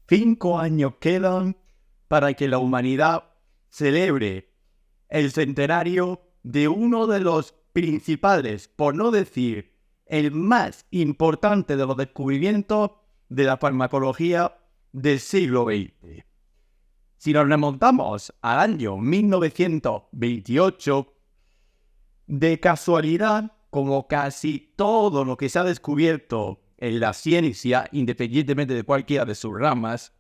5 años quedan para que la humanidad celebre el centenario de uno de los principales, por no decir el más importante de los descubrimientos de la farmacología del siglo XX. Si nos remontamos al año 1928, de casualidad, como casi todo lo que se ha descubierto en la ciencia, independientemente de cualquiera de sus ramas,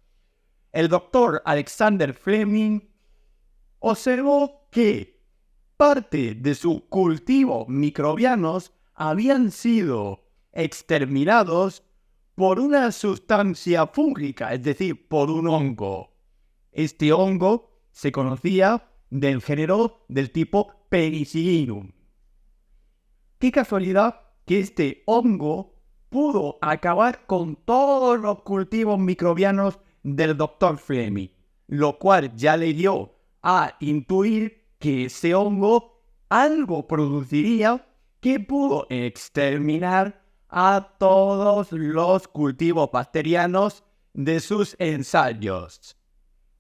el doctor Alexander Fleming observó que parte de sus cultivos microbianos habían sido exterminados por una sustancia fúngica, es decir, por un hongo. Este hongo se conocía del género del tipo Penicillium. Qué casualidad que este hongo pudo acabar con todos los cultivos microbianos del Dr. Fleming, lo cual ya le dio a intuir que ese hongo algo produciría que pudo exterminar a todos los cultivos bacterianos de sus ensayos.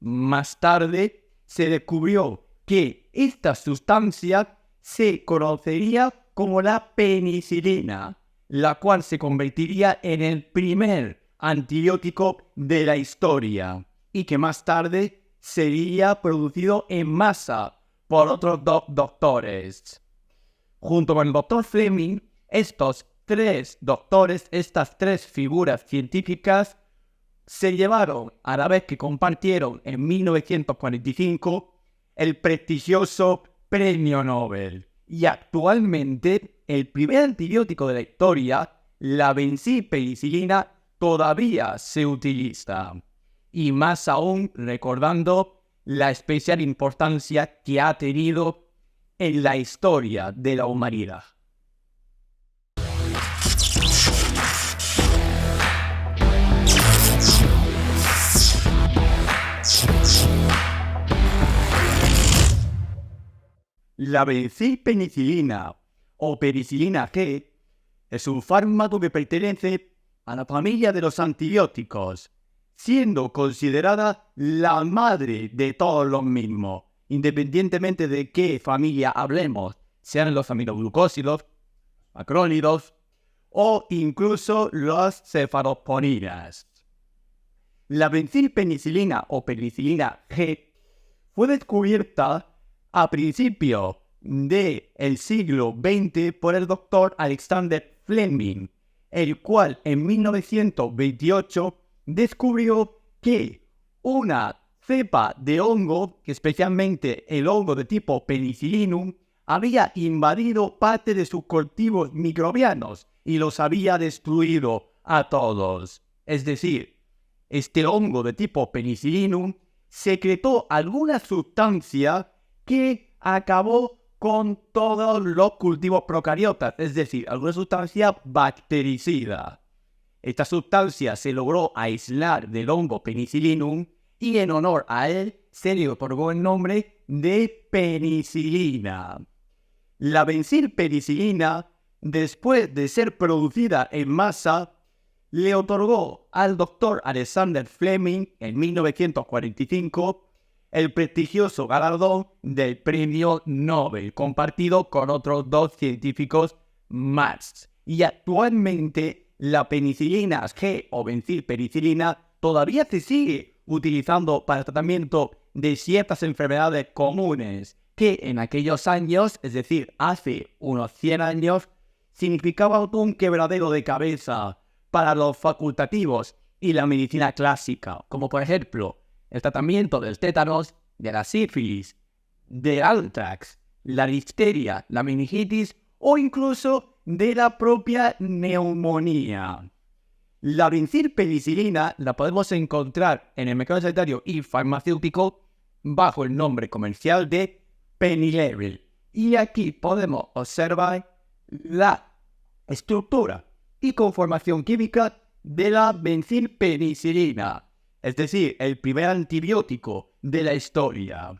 Más tarde se descubrió que esta sustancia se conocería como la penicilina, la cual se convertiría en el primer antibiótico de la historia y que más tarde sería producido en masa por otros dos doctores. Junto con el doctor Fleming, estos tres doctores, estas tres figuras científicas, se llevaron, a la vez que compartieron en 1945, el prestigioso Premio Nobel. Y actualmente, el primer antibiótico de la historia, la bencilpenicilina, todavía se utiliza. Y más aún recordando la especial importancia que ha tenido en la historia de la humanidad. La bencilpenicilina o penicilina G es un fármaco que pertenece a la familia de los antibióticos, siendo considerada la madre de todos los mismos, independientemente de qué familia hablemos, sean los aminoglucósidos, macrólidos o incluso los cefalosporinas. La bencilpenicilina o penicilina G fue descubierta a principios del siglo XX por el doctor Alexander Fleming, el cual en 1928 descubrió que una cepa de hongo, especialmente el hongo de tipo Penicillinum, había invadido parte de sus cultivos microbianos y los había destruido a todos. Es decir, este hongo de tipo Penicillinum secretó alguna sustancia que acabó con todos los cultivos procariotas, es decir, alguna sustancia bactericida. Esta sustancia se logró aislar del hongo Penicillinum y en honor a él se le otorgó el nombre de penicilina. La bencilpenicilina, después de ser producida en masa, le otorgó al doctor Alexander Fleming en 1945 el prestigioso galardón del Premio Nobel, compartido con otros dos científicos más. Y actualmente la penicilina G o bencilpenicilina todavía se sigue utilizando para el tratamiento de ciertas enfermedades comunes que en aquellos años, es decir, hace unos 100 años, significaba un quebradero de cabeza para los facultativos y la medicina clásica, como por ejemplo el tratamiento del tétanos, de la sífilis, del anthrax, la difteria, la meningitis o incluso de la propia neumonía. La bencilpenicilina la podemos encontrar en el mercado sanitario y farmacéutico bajo el nombre comercial de Penilevel. Y aquí podemos observar la estructura y conformación química de la bencilpenicilina, es decir, el primer antibiótico de la historia.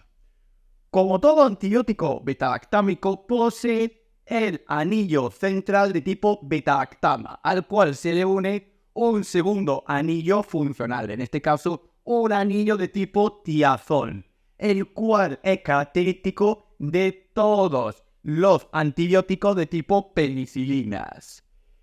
Como todo antibiótico beta-lactámico, posee el anillo central de tipo beta-lactama, al cual se le une un segundo anillo funcional, en este caso un anillo de tipo tiazol, el cual es característico de todos los antibióticos de tipo penicilinas.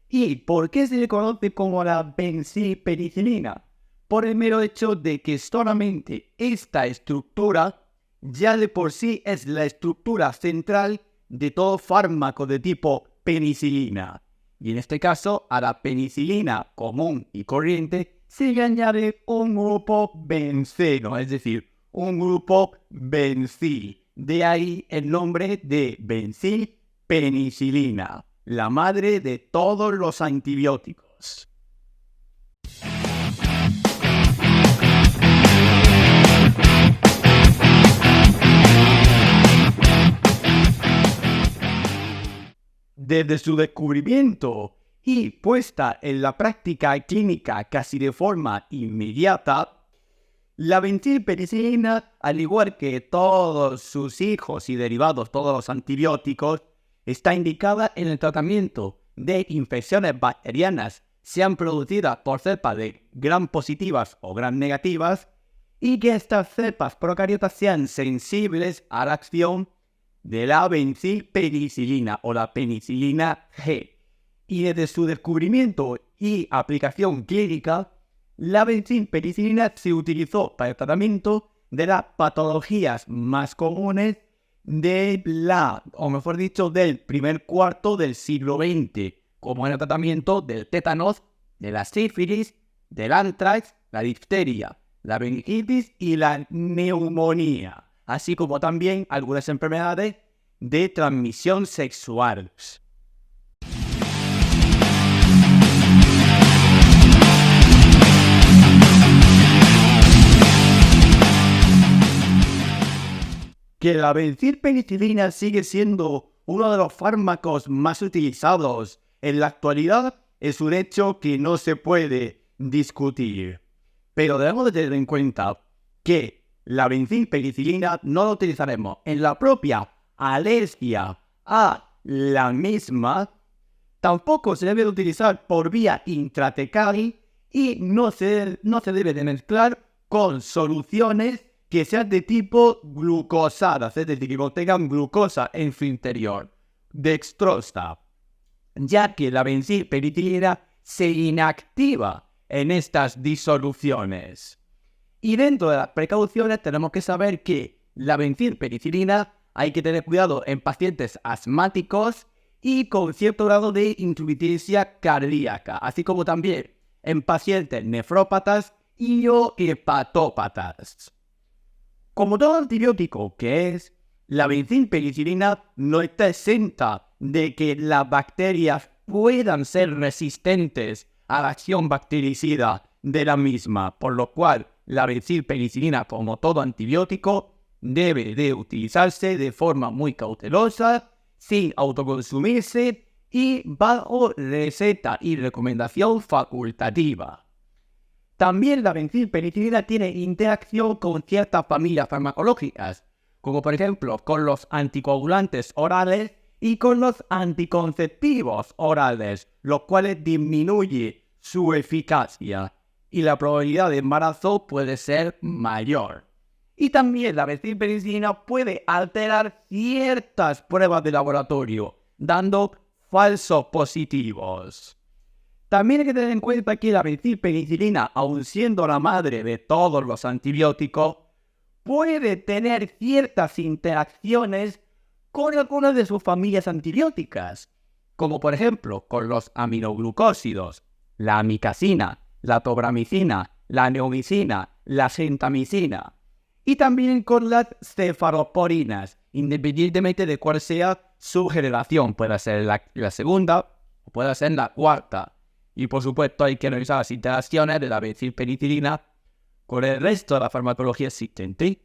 ¿Y por qué se le conoce como la benzilpenicilina? Por el mero hecho de que solamente esta estructura ya de por sí es la estructura central de todo fármaco de tipo penicilina. Y en este caso, a la penicilina común y corriente se le añade un grupo benceno, es decir, un grupo bencil. De ahí el nombre de benzilpenicilina, la madre de todos los antibióticos. Desde su descubrimiento y puesta en la práctica clínica casi de forma inmediata, la benzilpenicilina, al igual que todos sus hijos y derivados, todos los antibióticos, está indicada en el tratamiento de infecciones bacterianas, sean producidas por cepas de gram positivas o gram negativas, y que estas cepas procariotas sean sensibles a la acción de la benzilpenicilina o la penicilina G. Y desde su descubrimiento y aplicación clínica, la benzilpenicilina se utilizó para el tratamiento de las patologías más comunes del primer cuarto del siglo XX, como en el tratamiento del tétanos, de la sífilis, del anthrax, la difteria, la meningitis y la neumonía, así como también algunas enfermedades de transmisión sexual. Que la benzilpenicilina sigue siendo uno de los fármacos más utilizados en la actualidad es un hecho que no se puede discutir. Pero debemos de tener en cuenta que la benzilpenicilina no la utilizaremos en la propia alergia a la misma, tampoco se debe de utilizar por vía intratecal y no se debe de mezclar con soluciones que sean de tipo glucosadas, es decir, que contengan glucosa en su interior, dextrosa, ya que la benzilpenicilina se inactiva en estas disoluciones. Y dentro de las precauciones tenemos que saber que la benzilpenicilina hay que tener cuidado en pacientes asmáticos y con cierto grado de insuficiencia cardíaca, así como también en pacientes nefrópatas y o hepatópatas. Como todo antibiótico que es, la benzilpenicilina no está exenta de que las bacterias puedan ser resistentes a la acción bactericida de la misma, por lo cual la benzilpenicilina, como todo antibiótico, debe de utilizarse de forma muy cautelosa, sin autoconsumirse y bajo receta y recomendación facultativa. También la benzilpenicilina tiene interacción con ciertas familias farmacológicas, como por ejemplo con los anticoagulantes orales y con los anticonceptivos orales, los cuales disminuye su eficacia y la probabilidad de embarazo puede ser mayor. Y también la benzilpenicilina puede alterar ciertas pruebas de laboratorio, dando falsos positivos. También hay que tener en cuenta que la benzilpenicilina, aun siendo la madre de todos los antibióticos, puede tener ciertas interacciones con algunas de sus familias antibióticas, como por ejemplo con los aminoglucósidos, la amicacina, la tobramicina, la neomicina, la gentamicina, y también con las cefaloporinas, independientemente de cuál sea su generación, puede ser la segunda o puede ser la cuarta. Y por supuesto hay que revisar las interacciones de la benzilpenicilina con el resto de la farmacología existente.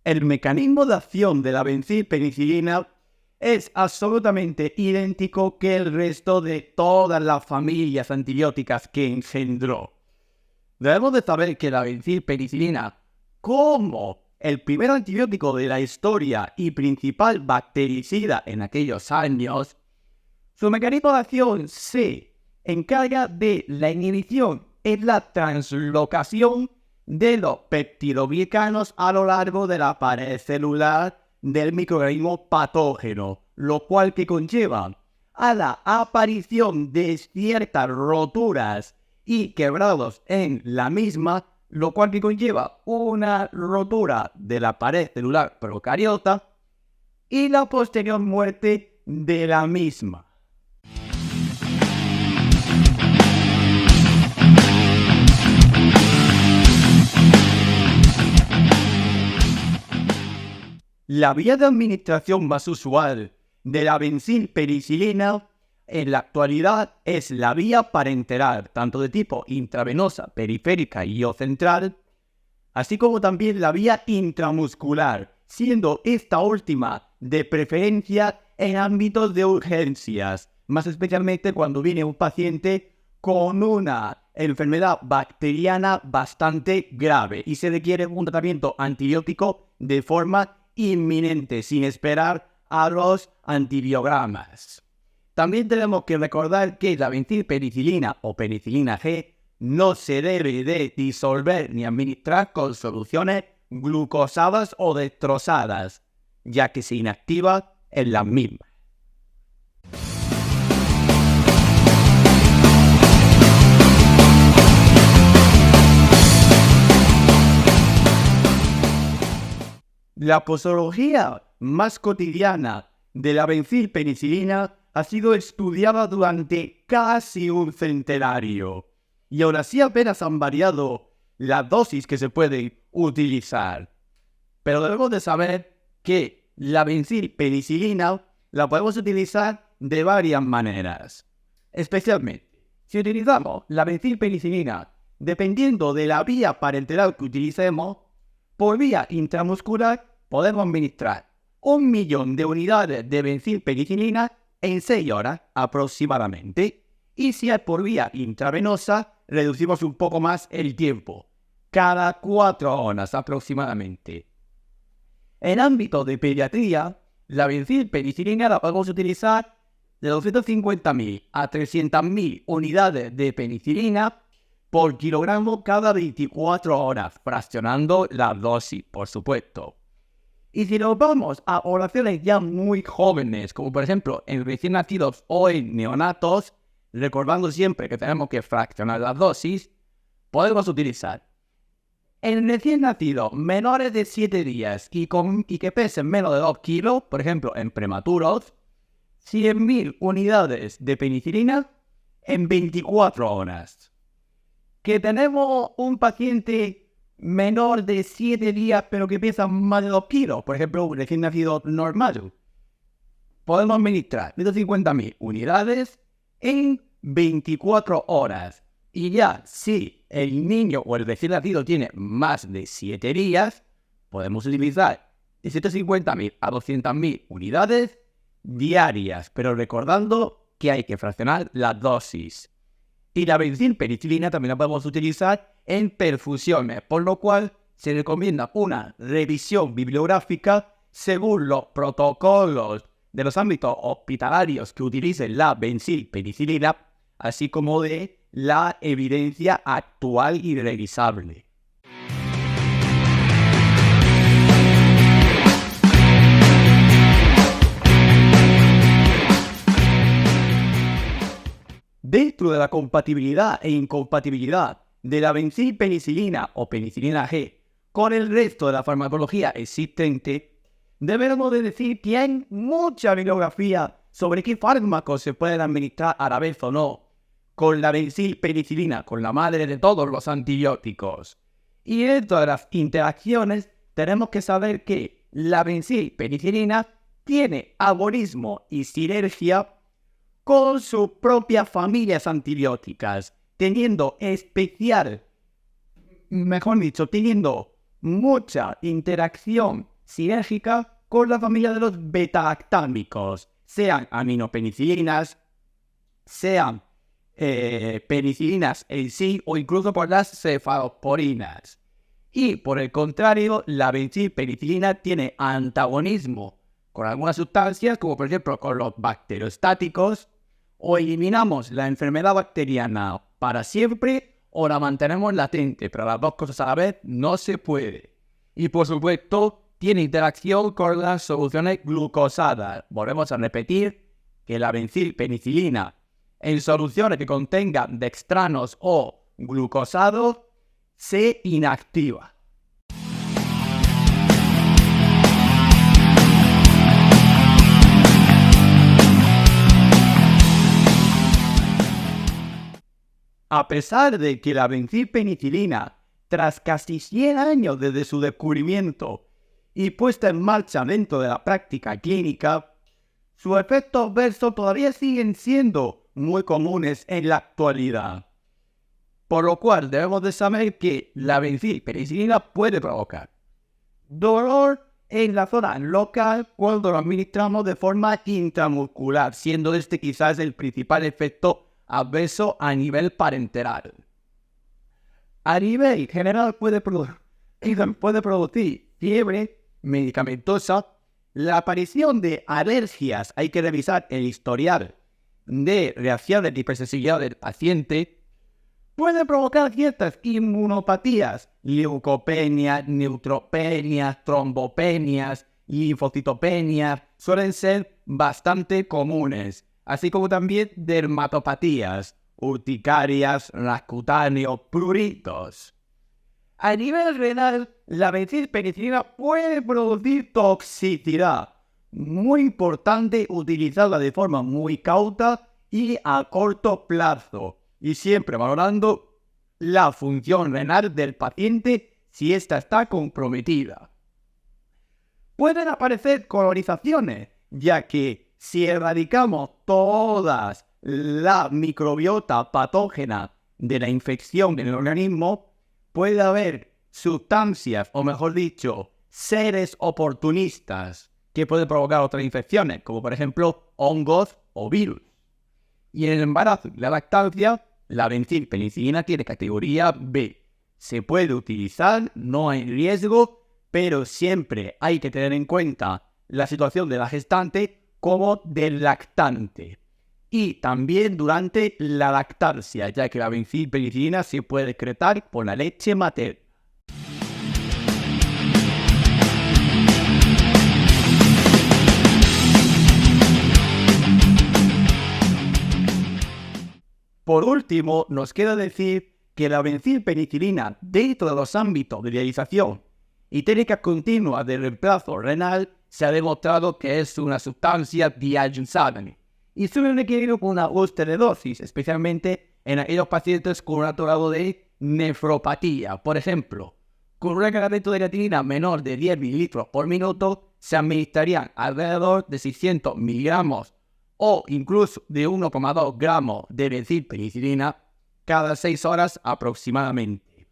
El mecanismo de acción de la benzilpenicilina es absolutamente idéntico que el resto de todas las familias antibióticas que engendró. Debemos de saber que la benzilpenicilina, como el primer antibiótico de la historia y principal bactericida en aquellos años, su mecanismo de acción se encarga de la inhibición en la translocación de los peptidoglicanos a lo largo de la pared celular del microorganismo patógeno, lo cual que conlleva a la aparición de ciertas roturas y quebrados en la misma, lo cual que conlleva una rotura de la pared celular procariota y la posterior muerte de la misma. La vía de administración más usual de la benzilpenicilina en la actualidad es la vía parenteral, tanto de tipo intravenosa, periférica y o central, así como también la vía intramuscular, siendo esta última de preferencia en ámbitos de urgencias, más especialmente cuando viene un paciente con una enfermedad bacteriana bastante grave y se requiere un tratamiento antibiótico de forma inminente, sin esperar a los antibiogramas. También tenemos que recordar que la benzilpenicilina o penicilina G no se debe de disolver ni administrar con soluciones glucosadas o destrozadas, ya que se inactiva en las mismas. La posología más cotidiana de la benzilpenicilina ha sido estudiada durante casi un centenario y aún así apenas han variado las dosis que se pueden utilizar. Pero debemos de saber que la benzilpenicilina la podemos utilizar de varias maneras. Especialmente, si utilizamos la benzilpenicilina dependiendo de la vía parenteral que utilicemos, por vía intramuscular podemos administrar 1.000.000 de unidades de benzilpenicilina en 6 horas aproximadamente. Y si es por vía intravenosa, reducimos un poco más el tiempo, cada 4 horas aproximadamente. En ámbito de pediatría, la benzilpenicilina la podemos utilizar de 250.000 a 300.000 unidades de penicilina por kilogramo cada 24 horas, fraccionando la dosis, por supuesto. Y si nos vamos a poblaciones ya muy jóvenes, como por ejemplo en recién nacidos o en neonatos, recordando siempre que tenemos que fraccionar las dosis, podemos utilizar en recién nacidos menores de 7 días y que pesen menos de 2 kilos, por ejemplo en prematuros, 100.000 unidades de penicilina en 24 horas. Que tenemos un paciente menor de 7 días pero que pesa más de 2 kilos, por ejemplo, un recién nacido normal, podemos administrar 150.000 unidades en 24 horas. Y ya, si el niño o el recién nacido tiene más de 7 días, podemos utilizar de 150.000 a 200.000 unidades diarias, pero recordando que hay que fraccionar la dosis. Y la benzilpenicilina también la podemos utilizar en perfusiones, por lo cual se recomienda una revisión bibliográfica según los protocolos de los ámbitos hospitalarios que utilicen la benzilpenicilina, así como de la evidencia actual y revisable. Dentro de la compatibilidad e incompatibilidad de la benzilpenicilina o penicilina G con el resto de la farmacología existente, debemos de decir que hay mucha bibliografía sobre qué fármacos se pueden administrar a la vez o no con la benzilpenicilina, con la madre de todos los antibióticos. Y dentro de las interacciones tenemos que saber que la benzilpenicilina tiene agonismo y sinergia con sus propias familias antibióticas, teniendo mucha interacción sinérgica con la familia de los beta-actámicos, sean aminopenicilinas, sean penicilinas en sí o incluso por las cefalosporinas. Y por el contrario, la bencilpenicilina tiene antagonismo con algunas sustancias, como por ejemplo con los bacteriostáticos. O eliminamos la enfermedad bacteriana para siempre o la mantenemos latente, pero las dos cosas a la vez no se puede. Y por supuesto, tiene interacción con las soluciones glucosadas. Volvemos a repetir que la bencilpenicilina en soluciones que contengan dextranos o glucosados se inactiva. A pesar de que la bencilpenicilina, tras casi 100 años desde su descubrimiento y puesta en marcha dentro de la práctica clínica, sus efectos adversos todavía siguen siendo muy comunes en la actualidad. Por lo cual debemos de saber que la bencilpenicilina puede provocar dolor en la zona local cuando lo administramos de forma intramuscular, siendo este quizás el principal efecto adverso a nivel parenteral. A nivel general puede producir fiebre medicamentosa, la aparición de alergias, hay que revisar el historial de reacciones de hipersensibilidad del paciente, puede provocar ciertas inmunopatías, leucopenias, neutropenias, trombopenias, linfocitopenias, suelen ser bastante comunes, así como también dermatopatías, urticarias, las cutáneos, pruritos. A nivel renal, la bencilpenicilina puede producir toxicidad, muy importante utilizarla de forma muy cauta y a corto plazo, y siempre valorando la función renal del paciente si ésta está comprometida. Pueden aparecer colonizaciones, ya que si erradicamos toda la microbiota patógena de la infección en el organismo, puede haber sustancias, o mejor dicho, seres oportunistas que pueden provocar otras infecciones, como por ejemplo hongos o virus. Y en el embarazo y la lactancia, la bencilpenicilina tiene categoría B. Se puede utilizar, no hay riesgo, pero siempre hay que tener en cuenta la situación de la gestante como del lactante. Y también durante la lactancia, ya que la bencilpenicilina se puede excretar por la leche materna. Por último, nos queda decir que la bencilpenicilina, dentro de los ámbitos de dialización y técnicas continuas de reemplazo renal, se ha demostrado que es una sustancia dializable y suele requerir un ajuste de dosis, especialmente en aquellos pacientes con un alto grado de nefropatía. Por ejemplo, con un cargamento de creatinina menor de 10 mililitros por minuto, se administrarían alrededor de 600 miligramos o incluso de 1,2 gramos de bencilpenicilina cada 6 horas aproximadamente.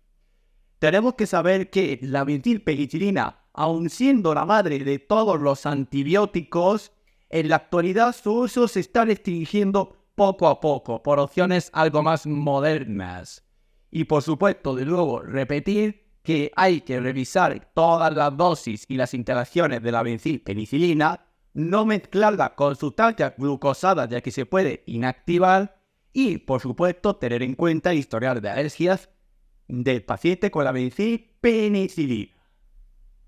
Tenemos que saber que la bencilpenicilina, aun siendo la madre de todos los antibióticos, en la actualidad su uso se está restringiendo poco a poco por opciones algo más modernas. Y por supuesto, de nuevo, repetir que hay que revisar todas las dosis y las interacciones de la bencilpenicilina, no mezclarla con sustancias glucosadas ya que se puede inactivar y, por supuesto, tener en cuenta el historial de alergias del paciente con la bencilpenicilina.